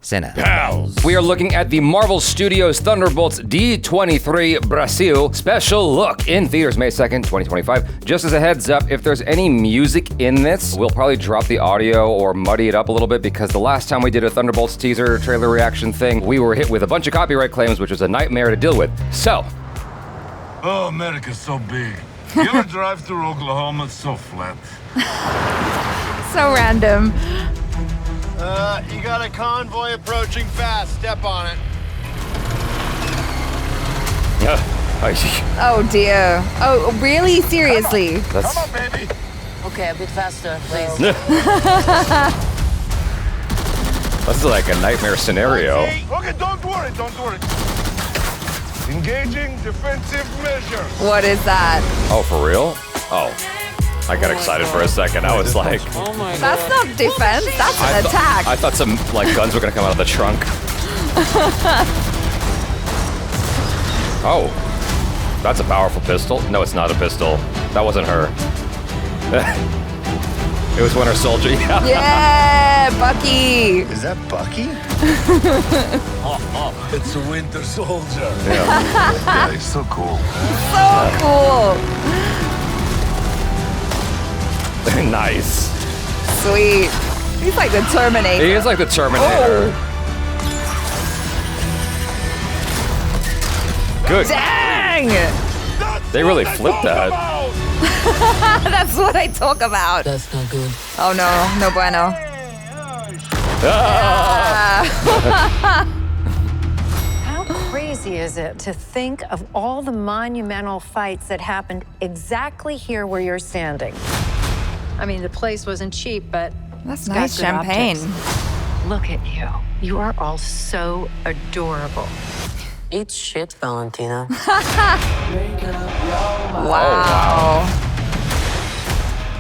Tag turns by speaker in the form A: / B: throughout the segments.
A: Pals.
B: We are looking at the Marvel Studios Thunderbolts D23 Brazil special look in theaters May 2nd, 2025. Just as a heads up, if there's any music in this, we'll probably drop the audio or muddy it up a little bit because the last time we did a Thunderbolts teaser trailer reaction thing, we were hit with a bunch of copyright claims, which was a nightmare to deal with. So.
C: Oh, America's so big. You ever drive through Oklahoma? It's so flat.
D: So random.
E: You got a convoy approaching fast. Step on it.
D: Oh dear. Oh, really? Seriously?
C: Come on, baby.
F: Okay, a bit faster, please.
B: This is like a nightmare scenario.
C: Okay, don't worry. Engaging defensive measures.
D: What is that?
B: Oh, for real? Oh. I got excited for a second. I was like,
F: Oh my god.
D: That's not defense. That's an attack.
B: I thought some like guns were gonna come out of the trunk. Oh, that's a powerful pistol. No, it's not a pistol. That wasn't her. It was Winter Soldier.
D: Yeah, Bucky.
E: Is that Bucky?
C: It's a Winter Soldier.
B: Yeah.
C: He's so cool.
D: So cool.
B: Nice.
D: Sweet. He's like the Terminator.
B: He is like the Terminator.
D: Oh.
B: Good.
D: Dang!
B: They really flipped that.
D: That's what I talk about.
F: That's not good.
D: Oh no, no bueno.
G: How crazy is it to think of all the monumental fights that happened exactly here where you're standing? I mean, the place wasn't cheap, but
D: That's
G: it's got
D: nice
G: good
D: champagne.
G: optics. Look at you. You are all so adorable.
F: Eat shit, Valentina.
D: Wow.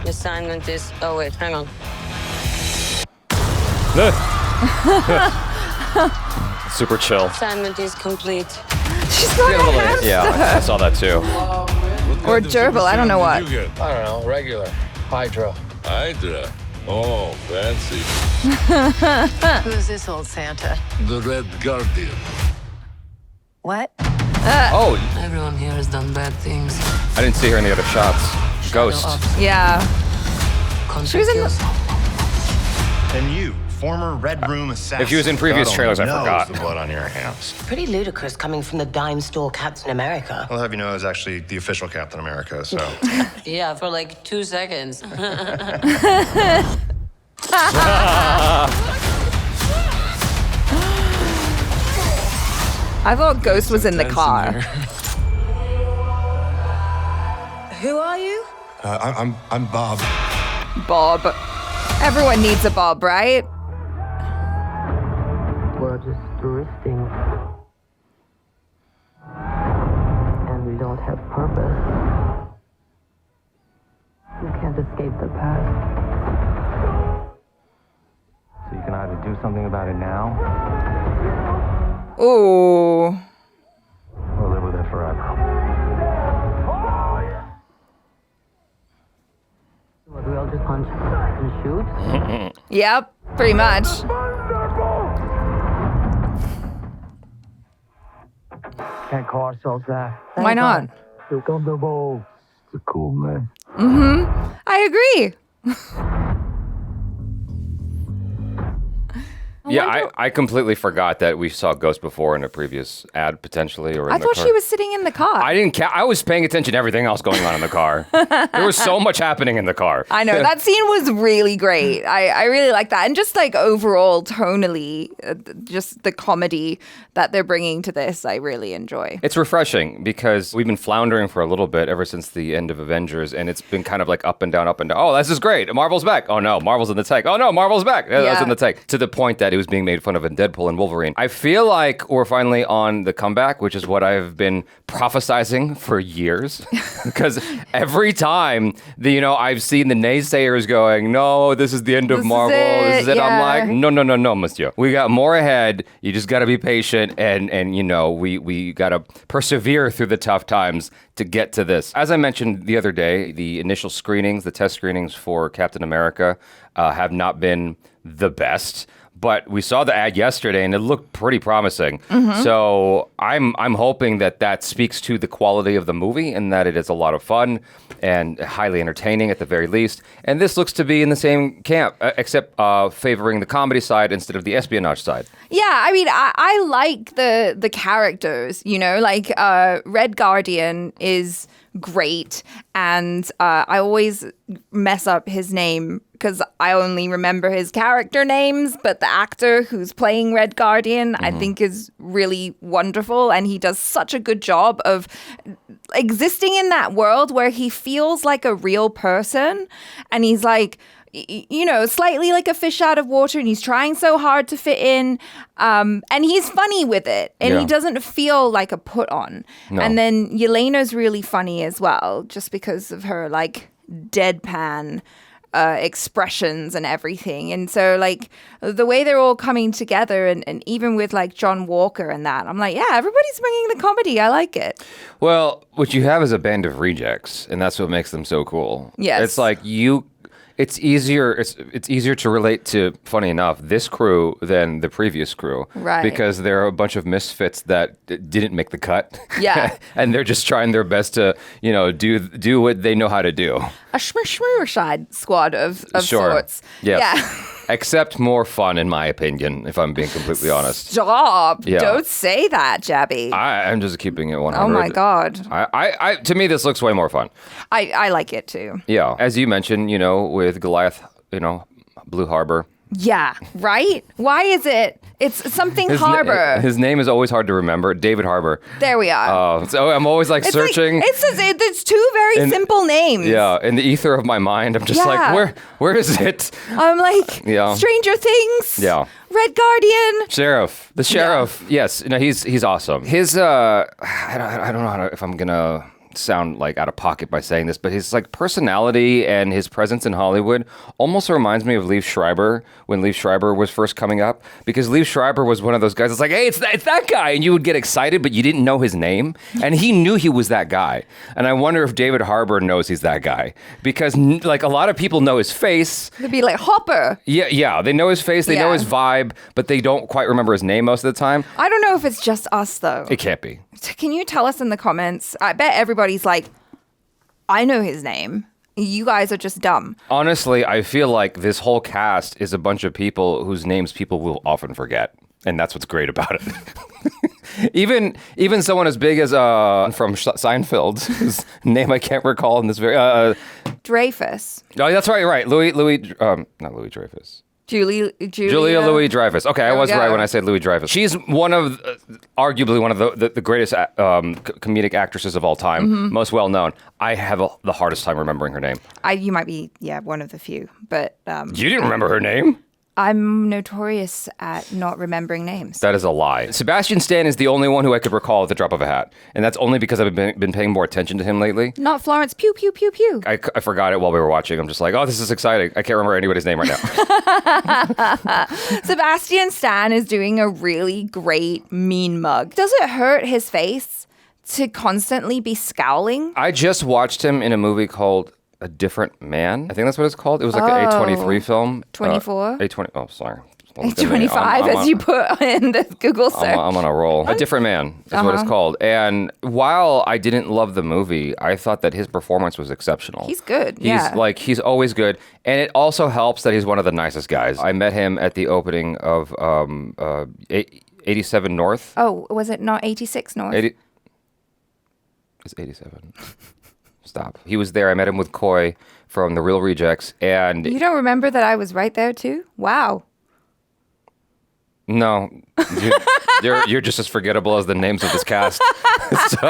F: The assignment is... Oh, wait, hang on.
B: Super chill.
F: Assignment is complete.
D: She's not a hamster.
B: Yeah, I saw that too.
D: Or gerbil, I don't know what.
E: I don't know. Regular. Hydra.
C: Hydra. Oh, fancy.
G: Who's this old Santa?
C: The Red Guardian.
G: What?
B: Oh,
F: Everyone here has done bad things.
B: I didn't see her in the other shots. Ghost.
D: Yeah. She was in the...
E: And you, former Red Room assassin.
B: If he was in previous
E: God
B: trailers, I
E: only knows
B: forgot.
E: the blood on your hands.
F: Pretty ludicrous coming from the dime store Captain America.
E: I'll have you know I was actually the official Captain America, so.
F: Yeah, for like 2 seconds.
D: I thought Ghost was in the car.
F: Who are you?
C: I'm Bob.
D: Bob. Everyone needs a Bob, right?
F: We're just drifting. And we don't have purpose. You can't escape the past.
H: So you can either do something about it now
D: Ooh.
H: or live with it forever.
F: What, we all just punch and shoot?
D: Yep, pretty much.
H: Can't call ourselves that.
D: Why not?
H: The Thunderbolts. It's a cool man.
D: I agree.
B: Yeah, I completely forgot that we saw Ghost before in a previous ad, potentially, or in
D: I
B: the
D: thought
B: car.
D: she was sitting in the car.
B: I didn't. I was paying attention to everything else going on in the car. There was so much happening in the car.
D: I know, that scene was really great. I really like that. And just like overall, tonally, just the comedy that they're bringing to this, I really enjoy.
B: It's refreshing because we've been floundering for a little bit ever since the end of Avengers, and it's been kind of like up and down, up and down. Oh, this is great. Marvel's back. Oh no, Marvel's in the tank. Oh no, Marvel's back. Yeah, that's in the tank. To the point that it was being made fun of in Deadpool and Wolverine. I feel like we're finally on the comeback, which is what I've been prophesizing for years. Because every time I've seen the naysayers going, no, this is the end of Marvel. This is it.
D: Yeah.
B: I'm like, no, monsieur. We got more ahead. You just got to be patient, and we got to persevere through the tough times to get to this. As I mentioned the other day, the initial screenings, the test screenings for Captain America have not been the best. but we saw the ad yesterday and it looked pretty promising. So I'm hoping that speaks to the quality of the movie and that it is a lot of fun and highly entertaining at the very least. And this looks to be in the same camp, except favoring the comedy side instead of the espionage side.
D: Yeah, I mean, I like the characters, you know, like Red Guardian is great, and I always mess up his name because I only remember his character names, but the actor who's playing Red Guardian I think is really wonderful, and he does such a good job of existing in that world where he feels like a real person, and he's like, you know, slightly like a fish out of water, and he's trying so hard to fit in, and he's funny with it, and he doesn't feel like a put on.
B: No.
D: And then Yelena's really funny as well, just because of her like deadpan expressions and everything. And so like the way they're all coming together, and even with like John Walker and that, I'm like, yeah, everybody's bringing the comedy. I like it.
B: Well, what you have is a band of rejects, and that's what makes them so cool.
D: Yes.
B: It's like it's easier to relate to, funny enough, this crew than the previous crew.
D: Right.
B: Because they're a bunch of misfits that didn't make the cut.
D: Yeah.
B: And they're just trying their best to, you know, do what they know how to do.
D: A schmurshide squad of sorts.
B: Yes.
D: Yeah.
B: Except more fun, in my opinion, if I'm being completely honest.
D: Stop.
B: Yeah.
D: Don't say that, Jaby.
B: I'm just keeping it 100.
D: Oh my God.
B: I to me, this looks way more fun.
D: I like it too.
B: Yeah. As you mentioned, you know, with Goliath, you know, Blue Harbor.
D: Yeah, right? Why is it? It's something Harbour.
B: His name is always hard to remember. David Harbour.
D: There we are.
B: So I'm always like
D: It's
B: searching.
D: Like, it's two very simple names.
B: Yeah, in the ether of my mind, I'm just like, where is it?
D: I'm like,
B: Yeah.
D: Stranger Things.
B: Yeah.
D: Red Guardian.
B: The sheriff. Yes, no, he's awesome. His I don't know if I'm gonna sound like out of pocket by saying this, but his like personality and his presence in Hollywood almost reminds me of Liev Schreiber when Liev Schreiber was first coming up, because Liev Schreiber was one of those guys that's like, hey, it's that guy, and you would get excited, but you didn't know his name, and he knew he was that guy. And I wonder if David Harbour knows he's that guy, because like a lot of people know his face.
D: They'd be like, Hopper.
B: Yeah, they know his face, they know his vibe, but they don't quite remember his name most of the time.
D: I don't know if it's just us though.
B: It can't be.
D: Can you tell us in the comments? I bet everybody's like, I know his name. You guys are just dumb.
B: Honestly, I feel like this whole cast is a bunch of people whose names people will often forget. And that's what's great about it. even someone as big as from Seinfeld, whose name I can't recall in this very...
D: Dreyfus.
B: Oh, that's right. Not Louis-Dreyfus.
D: Julia
B: Louis-Dreyfus. Okay, I was right when I said Louis-Dreyfus. She's arguably one of the greatest comedic actresses of all time, most well known. I have the hardest time remembering her name.
D: You might be, one of the few, but...
B: You didn't remember her name?
D: I'm notorious at not remembering names.
B: That is a lie. Sebastian Stan is the only one who I could recall at the drop of a hat. And that's only because I've been paying more attention to him lately.
D: Not Florence Pugh, Pew, Pew, Pew.
B: I forgot it while we were watching. I'm just like, oh, this is exciting. I can't remember anybody's name right now.
D: Sebastian Stan is doing a really great mean mug. Does it hurt his face to constantly be scowling?
B: I just watched him in a movie called A Different Man. I think that's what it's called. It was like an A23 film.
D: 24?
B: A20. Oh, sorry.
D: A25, as you put in the Google search.
B: I'm on a roll. A Different Man is what it's called. And while I didn't love the movie, I thought that his performance was exceptional.
D: He's good,
B: He's always good. And it also helps that he's one of the nicest guys. I met him at the opening of 87 North.
D: Oh, was it not 86 North?
B: It's 87. Stop. He was there. I met him with Koay from The Real Rejects. And
D: you don't remember that I was right there too? Wow.
B: No, you're just as forgettable as the names of this cast.
D: If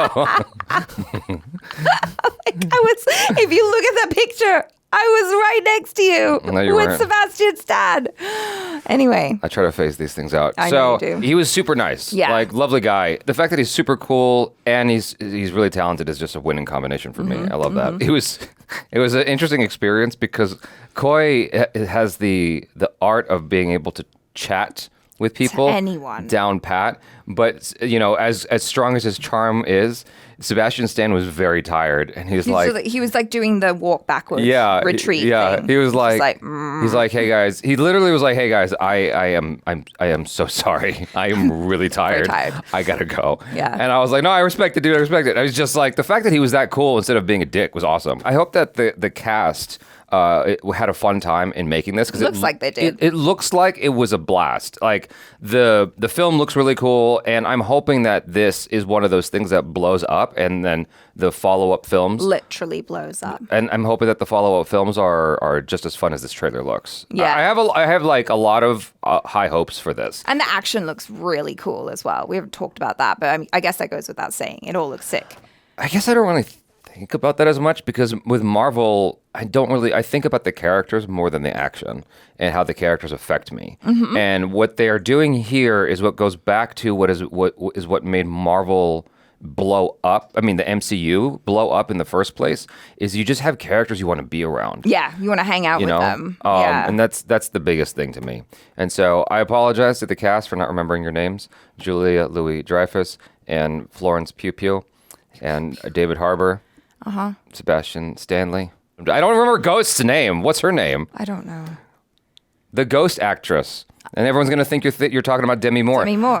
D: you look at that picture, I was right next to you
B: No,
D: with
B: weren't.
D: Sebastian Stan. Anyway.
B: I try to phase these things out.
D: I know you do.
B: He was super nice.
D: Yeah.
B: Like, lovely guy. The fact that he's super cool and he's really talented is just a winning combination for me. I love that. It was an interesting experience because Koay has the art of being able to chat with people.
D: Anyone.
B: Down pat. But, as strong as his charm is, Sebastian Stan was very tired. And he was
D: he was like doing the walk backwards retreat thing.
B: He was like, he's like, hey guys, he literally was like, hey guys, I am so sorry. I am really tired. I gotta go.
D: Yeah.
B: And I was like, no, I respect it, dude. I respect it. I was just like, the fact that he was that cool instead of being a dick was awesome. I hope that the cast it had a fun time in making this because
D: looks like they did.
B: It looks like it was a blast. Like the film looks really cool, and I'm hoping that this is one of those things that blows up, and then the follow-up films
D: literally blows up.
B: And I'm hoping that the follow-up films are just as fun as this trailer looks.
D: Yeah,
B: I have like a lot of high hopes for this,
D: and the action looks really cool as well. We haven't talked about that, but I guess that goes without saying. It all looks sick.
B: I guess I don't really think about that as much because with Marvel, I think about the characters more than the action and how the characters affect me. Mm-hmm. And what they are doing here is what goes back to what made Marvel blow up. I mean, the MCU blow up in the first place is you just have characters you want to be around.
D: Yeah, you want to hang out with them. Yeah.
B: And that's the biggest thing to me. And so I apologize to the cast for not remembering your names, Julia Louis-Dreyfus and Florence Pugh and David Harbour. Sebastian Stanley. I don't remember Ghost's name. What's her name?
D: I don't know.
B: The Ghost actress. And everyone's going to think you're talking about Demi Moore.
D: Demi Moore.